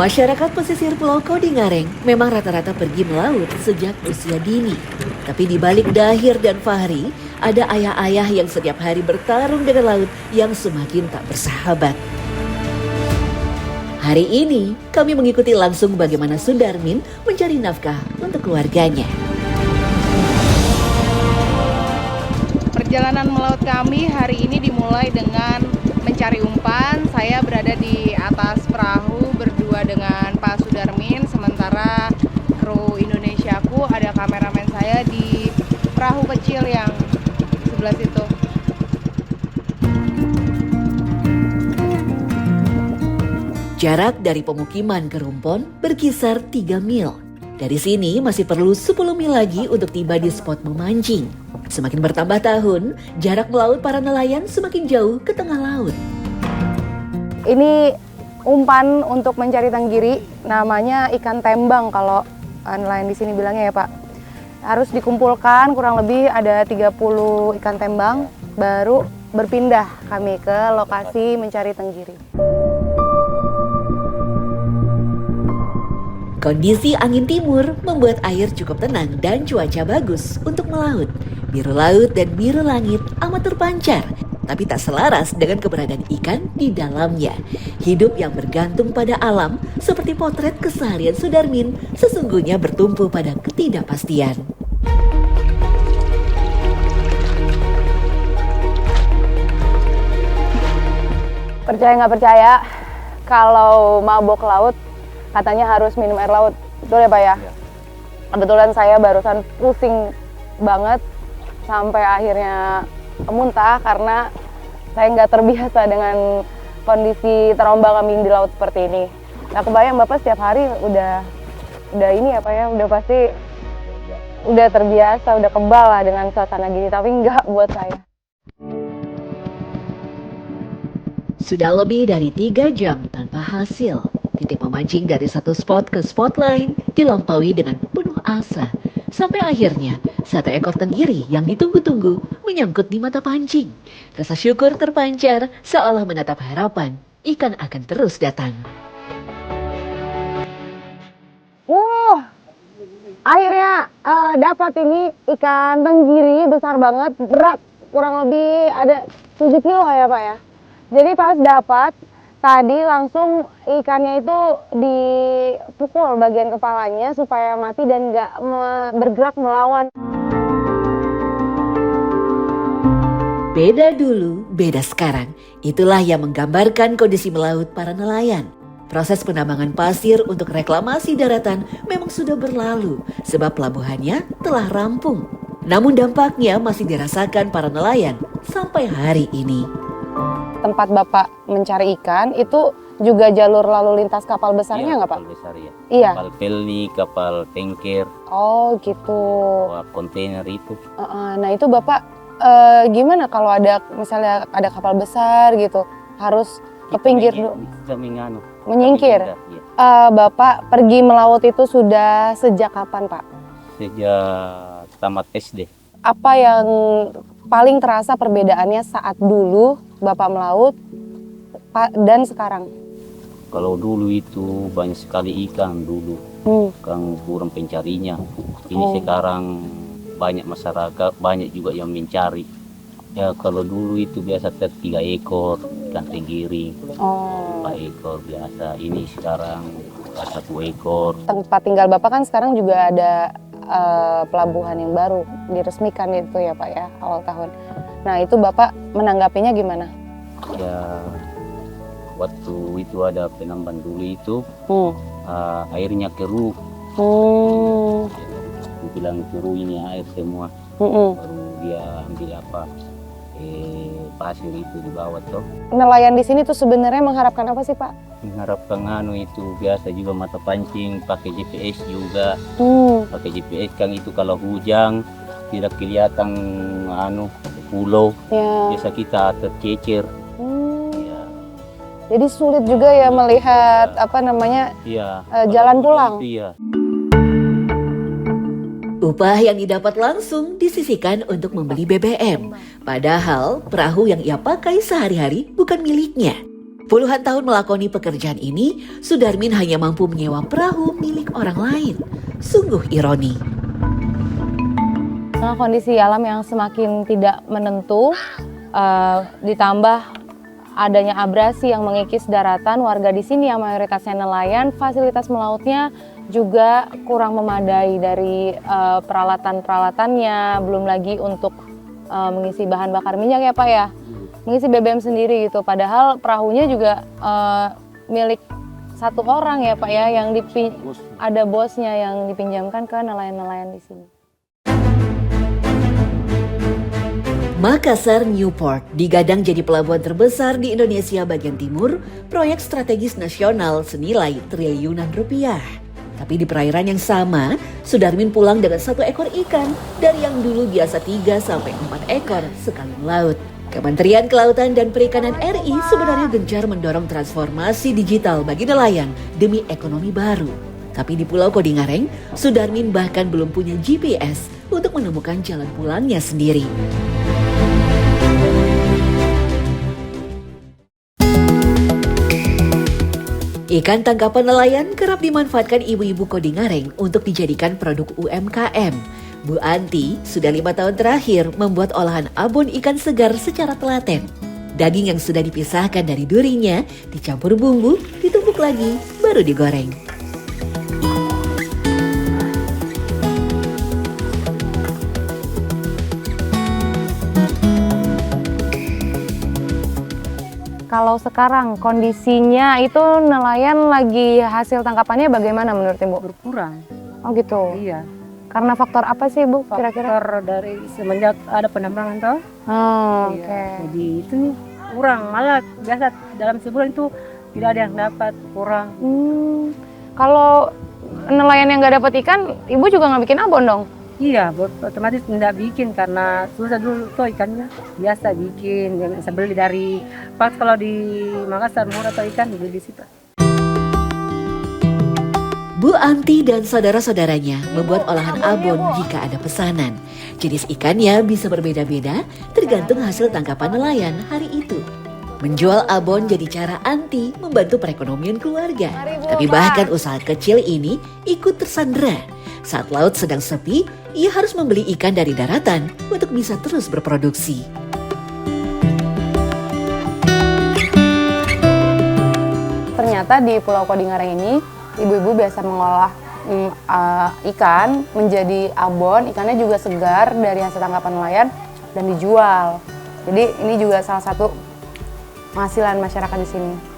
Masyarakat pesisir Pulau Kodingareng memang rata-rata pergi melaut sejak usia dini. Tapi di balik Dahir dan Fahri, ada ayah-ayah yang setiap hari bertarung dengan laut yang semakin tak bersahabat. Hari ini, kami mengikuti langsung bagaimana Sundarmin mencari nafkah untuk keluarganya. Perjalanan melaut kami hari ini dimulai dengan mencari umpan. Saya berada di atas perahu berdua dengan Pak Sundarmin, sementara kru Indonesiaku ada kameramen saya di perahu kecil yang sebelah situ. Jarak dari pemukiman ke Rumpon berkisar 3 mil. Dari sini masih perlu 10 mil lagi untuk tiba di spot memancing. Semakin bertambah tahun, jarak melaut para nelayan semakin jauh ke tengah laut. Ini umpan untuk mencari tenggiri, namanya ikan tembang kalau nelayan di sini bilangnya ya Pak. Harus dikumpulkan kurang lebih ada 30 ikan tembang, baru berpindah kami ke lokasi mencari tenggiri. Kondisi angin timur membuat air cukup tenang dan cuaca bagus untuk melaut. Biru laut dan biru langit amat terpancar, tapi tak selaras dengan keberadaan ikan di dalamnya. Hidup yang bergantung pada alam, seperti potret keseharian Sundarmin, sesungguhnya bertumpu pada ketidakpastian. Percaya nggak percaya, kalau mabok laut katanya harus minum air laut, betul ya Pak ya? Kebetulan saya barusan pusing banget sampai akhirnya muntah karena saya nggak terbiasa dengan kondisi terombang-ambing di laut seperti ini. Nah kebayang Bapak setiap hari udah ini ya Pak ya, udah pasti udah terbiasa, udah kebal lah dengan suasana gini, tapi nggak buat saya. Sudah lebih dari 3 jam tanpa hasil. Titik memancing dari satu spot ke spot lain dilampaui dengan penuh asa. Sampai akhirnya, satu ekor tenggiri yang ditunggu-tunggu menyangkut di mata pancing. Rasa syukur terpancar seolah menatap harapan ikan akan terus datang. Akhirnya dapat ini ikan tenggiri besar banget, berat kurang lebih ada 7 kilo ya Pak ya. Jadi pas dapat tadi langsung ikannya itu dipukul bagian kepalanya supaya mati dan nggak bergerak melawan. Beda dulu, beda sekarang. Itulah yang menggambarkan kondisi melaut para nelayan. Proses penambangan pasir untuk reklamasi daratan memang sudah berlalu sebab pelabuhannya telah rampung. Namun dampaknya masih dirasakan para nelayan sampai hari ini. Tempat Bapak mencari ikan itu juga jalur lalu lintas kapal besarnya nggak Pak? Kapal besar ya. Iya. Kapal pelni, kapal tanker, Oh gitu. kontainer itu. Nah itu Bapak gimana kalau ada misalnya ada kapal besar gitu harus ke pinggir dulu? Kita Menyingkir? Ya. Bapak pergi melaut itu sudah sejak kapan Pak? Sejak tamat SD. Apa yang paling terasa perbedaannya saat dulu Bapak melaut dan sekarang? Kalau dulu itu banyak sekali ikan dulu, kan burung pencarinya. Ini sekarang banyak masyarakat, banyak juga yang mencari. Ya kalau dulu itu biasa 3 ekor ikan tenggiri, 4 ekor biasa. Ini sekarang 1 ekor. Tempat tinggal Bapak kan sekarang juga ada pelabuhan yang baru diresmikan itu ya Pak ya awal tahun. Nah itu Bapak menanggapinya gimana? Ya waktu itu ada penambangan dulu itu airnya keruh. Bilang keruh ini air semua. Baru dia ambil pasir itu di bawah tuh. Nelayan di sini tuh sebenarnya mengharapkan apa sih Pak? Mengharapkan itu biasa juga mata pancing, pakai GPS juga. Pakai GPS kan itu kalau hujan tidak kelihatan pulau. Ya. Biasa kita tercecer. Ya. Jadi sulit juga ya melihat jalan pulang. Iya. Upah yang didapat langsung disisihkan untuk membeli BBM. Padahal perahu yang ia pakai sehari-hari bukan miliknya. Puluhan tahun melakoni pekerjaan ini, Sudarmin hanya mampu menyewa perahu milik orang lain. Sungguh ironi. Nah, kondisi alam yang semakin tidak menentu, ditambah adanya abrasi yang mengikis daratan, warga di sini yang mayoritasnya nelayan, fasilitas melautnya juga kurang memadai dari peralatan-peralatannya, belum lagi untuk mengisi bahan bakar minyak ya Pak ya, mengisi BBM sendiri gitu. Padahal perahunya juga milik satu orang ya Pak ya, yang ada bosnya yang dipinjamkan ke nelayan-nelayan di sini. Makassar Newport digadang jadi pelabuhan terbesar di Indonesia bagian timur, proyek strategis nasional senilai triliunan rupiah. Tapi di perairan yang sama, Sudarmin pulang dengan 1 ekor ikan dari yang dulu biasa 3-4 ekor sekali melaut. Kementerian Kelautan dan Perikanan RI sebenarnya gencar mendorong transformasi digital bagi nelayan demi ekonomi baru. Tapi di Pulau Kodingareng, Sudarmin bahkan belum punya GPS untuk menemukan jalan pulangnya sendiri. Ikan tangkapan nelayan kerap dimanfaatkan ibu-ibu Kodingareng untuk dijadikan produk UMKM. Bu Anti sudah 5 tahun terakhir membuat olahan abon ikan segar secara telaten. Daging yang sudah dipisahkan dari durinya dicampur bumbu, ditumbuk lagi, baru digoreng. Kalau sekarang kondisinya itu nelayan lagi hasil tangkapannya bagaimana menurut Ibu? Berkurang. Oh gitu. Iya. Karena faktor apa sih Bu kira-kira? Faktor dari semenjak ada penambangan toh. Oh, Iya. oke. Jadi itu nih kurang, malah biasa dalam sebulan itu tidak ada yang dapat, kurang. Kalau nelayan yang nggak dapat ikan, Ibu juga nggak bikin abon dong? Iya, otomatis tidak bikin karena susah dulu tuh ikannya. Biasa bikin, yang bisa beli dari pas kalau di Makassar murah tuh ikan beli di situ. Bu Anti dan saudara-saudaranya membuat olahan abon jika ada pesanan. Jenis ikannya bisa berbeda-beda tergantung hasil tangkapan nelayan hari itu. Menjual abon jadi cara Anti membantu perekonomian keluarga. Tapi bahkan usaha kecil ini ikut tersandera. Saat laut sedang sepi, ia harus membeli ikan dari daratan untuk bisa terus berproduksi. Ternyata di Pulau Kodingareng ini, ibu-ibu biasa mengolah ikan menjadi abon. Ikannya juga segar dari hasil tangkapan nelayan dan dijual. Jadi ini juga salah satu penghasilan masyarakat di sini.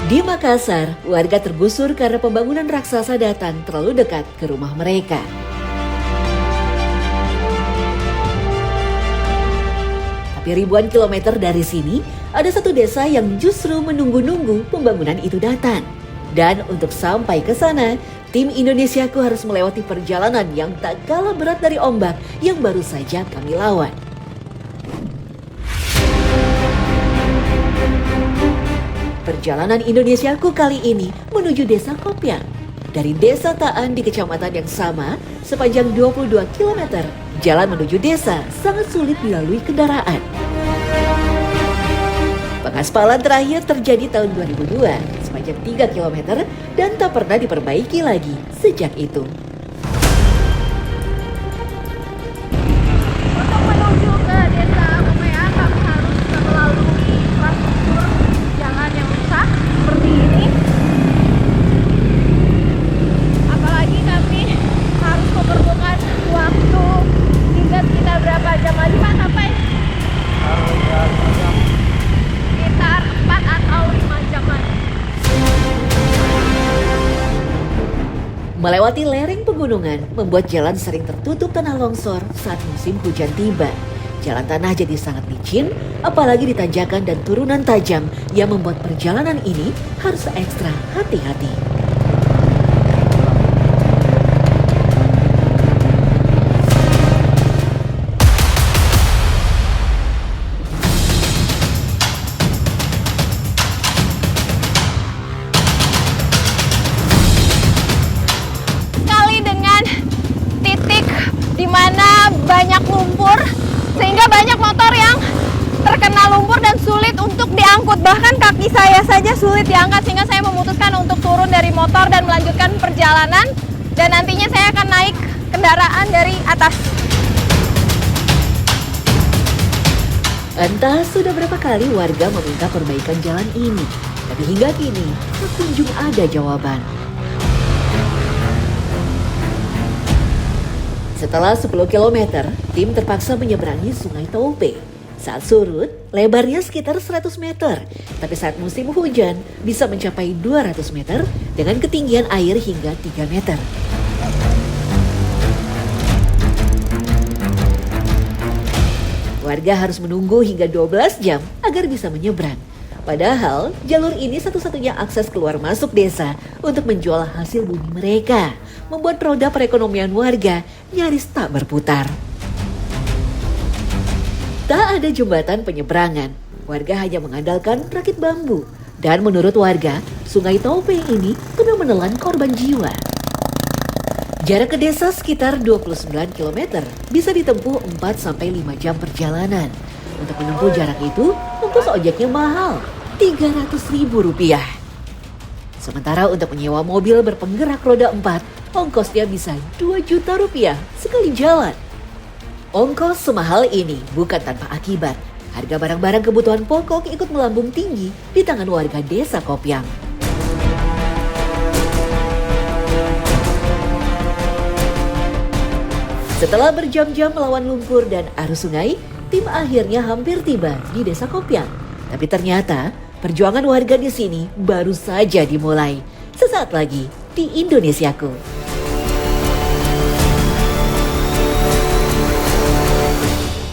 Di Makassar, warga tergusur karena pembangunan raksasa datang terlalu dekat ke rumah mereka. Tapi ribuan kilometer dari sini, ada satu desa yang justru menunggu-nunggu pembangunan itu datang. Dan untuk sampai ke sana, tim Indonesiaku harus melewati perjalanan yang tak kalah berat dari ombak yang baru saja kami lawan. Perjalanan Indonesiaku kali ini menuju desa Kopiang. Dari desa Taan di kecamatan yang sama, sepanjang 22 km, jalan menuju desa sangat sulit dilalui kendaraan. Pengaspalan terakhir terjadi tahun 2002, sepanjang 3 km dan tak pernah diperbaiki lagi sejak itu. Untuk menuju ke desa Kopiang, kami harus melalui infrastruktur jalan yang rusak seperti ini. Apalagi kami harus memerlukan waktu hingga sekitar berapa jam lagi Pak sampai? Sekitar 4 atau 5 jaman. Melewati lereng pegunungan membuat jalan sering tertutup tanah longsor saat musim hujan tiba. Jalan tanah jadi sangat licin, apalagi di tanjakan dan turunan tajam yang membuat perjalanan ini harus ekstra hati-hati. Sekali dengan titik di mana banyak lumpur sehingga motor yang terkena lumpur dan sulit untuk diangkut. Bahkan kaki saya saja sulit diangkat, sehingga saya memutuskan untuk turun dari motor dan melanjutkan perjalanan. Dan nantinya saya akan naik kendaraan dari atas. Entah sudah berapa kali warga meminta perbaikan jalan ini, tapi hingga kini tak kunjung ada jawaban. Setelah 10 km, tim terpaksa menyeberangi Sungai Taupe. Saat surut, lebarnya sekitar 100 meter, tapi saat musim hujan bisa mencapai 200 meter dengan ketinggian air hingga 3 meter. Warga harus menunggu hingga 12 jam agar bisa menyeberang. Padahal jalur ini satu-satunya akses keluar masuk desa untuk menjual hasil bumi mereka, membuat roda perekonomian warga nyaris tak berputar. Tak ada jembatan penyeberangan, warga hanya mengandalkan rakit bambu. Dan menurut warga, Sungai Taupe ini penuh menelan korban jiwa. Jarak ke desa sekitar 29 km, bisa ditempuh 4-5 jam perjalanan. Untuk menempuh jarak itu, ongkos ojeknya mahal, Rp300.000. Sementara untuk menyewa mobil berpenggerak roda 4, ongkosnya bisa Rp2 juta sekali jalan. Ongkos semahal ini bukan tanpa akibat. Harga barang-barang kebutuhan pokok ikut melambung tinggi di tangan warga desa Kopiang. Setelah berjam-jam melawan lumpur dan arus sungai, tim akhirnya hampir tiba di desa Kopiang. Tapi ternyata perjuangan warga di sini baru saja dimulai. Sesaat lagi di Indonesiaku.